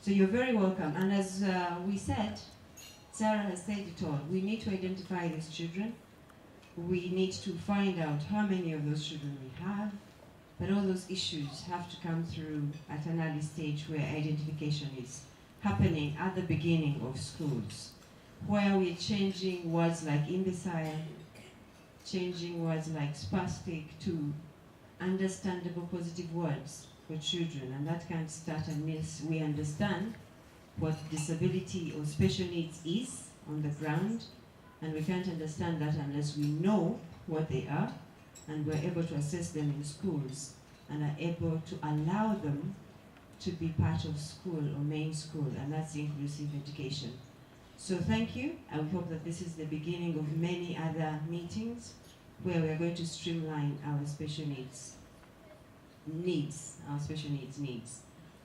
So you're very welcome. And as we said, Sarah has said it all. We need to identify these children. We need to find out how many of those children we have. But all those issues have to come through at an early stage where identification is happening at the beginning of schools, where we're changing words like imbecile, changing words like spastic to understandable positive words for children. And that can start unless we understand what disability or special needs is on the ground, and we can't understand that unless we know what they are, and we're able to assess them in schools and are able to allow them to be part of school or main school, and that's inclusive education. So thank you. I hope that this is the beginning of many other meetings where we're going to streamline our special needs,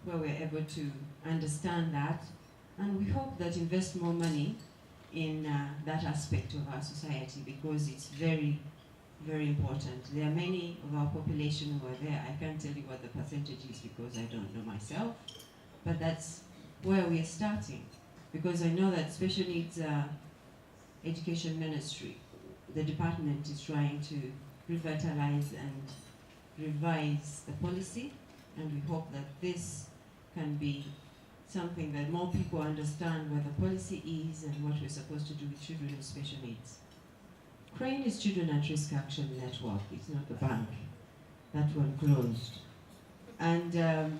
where we're able to understand that, and we hope that invest more money in that aspect of our society, because it's very, very important. There are many of our population who are there. I can't tell you what the percentage is because I don't know myself, but that's where we are starting, because I know that special needs education ministry, the department is trying to revitalize and revise the policy, and we hope that this can be something that more people understand what the policy is and what we're supposed to do with children with special needs. Crane is Children at Risk Action Network. It's not the bank. That one closed. And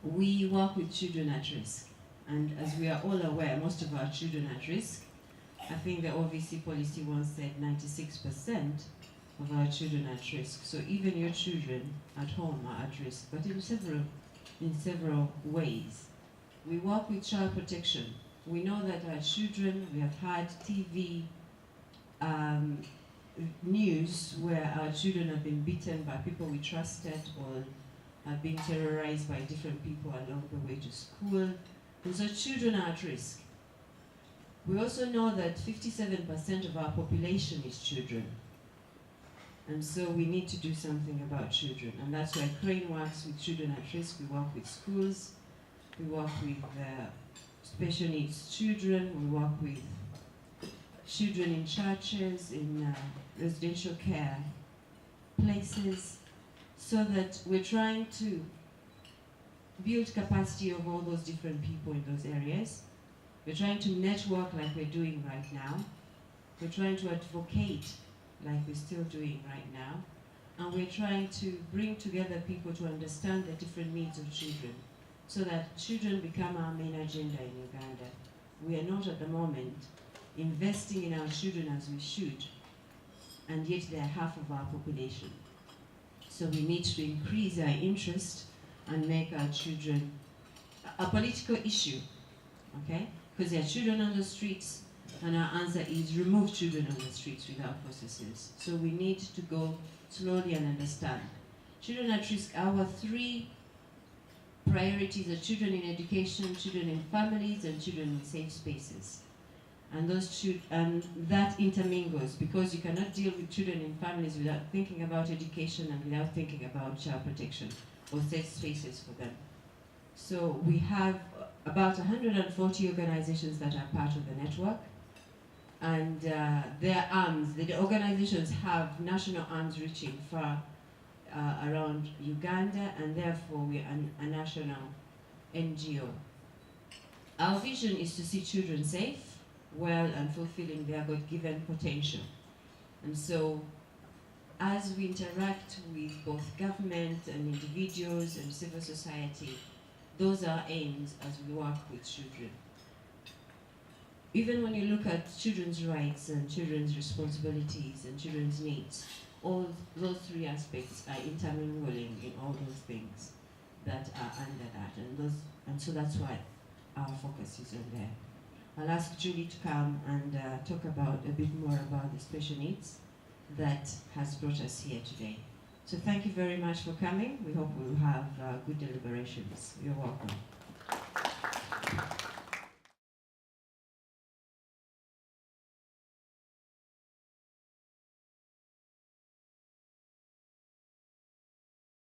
we work with children at risk. And as we are all aware, most of our children at risk, I think the OVC policy once said 96% of our children at risk. So even your children at home are at risk, but in several ways. We work with child protection. We know that our children, we have had TV news where our children have been beaten by people we trusted or have been terrorized by different people along the way to school. And so children are at risk. We also know that 57% of our population is children. And so we need to do something about children. And that's why Crane works with children at risk. We work with schools. We work with special needs children. We work with children in churches, in residential care places, so that we're trying to build capacity of all those different people in those areas. We're trying to network like we're doing right now. We're trying to advocate like we're still doing right now. And we're trying to bring together people to understand the different needs of children, so that children become our main agenda in Uganda. We are not at the moment investing in our children as we should, and yet they are half of our population. So we need to increase our interest and make our children a political issue, okay? Because there are children on the streets, and our answer is remove children on the streets without processes. So we need to go slowly and understand. Children at risk, our three priorities are children in education, children in families, and children in safe spaces. And that intermingles, because you cannot deal with children in families without thinking about education and without thinking about child protection or safe spaces for them. So we have about 140 organizations that are part of the network, and their arms, the organizations have national arms reaching far around Uganda, and therefore we are a national NGO. Our vision is to see children safe, well, and fulfilling their God-given potential. And so as we interact with both government and individuals and civil society, those are aims as we work with children. Even when you look at children's rights and children's responsibilities and children's needs, all those three aspects are intermingling in all those things that are under that. And so that's why our focus is on there. I'll ask Julie to come and talk about a bit more about the special needs that has brought us here today. So thank you very much for coming. We hope we'll have good deliberations. You're welcome.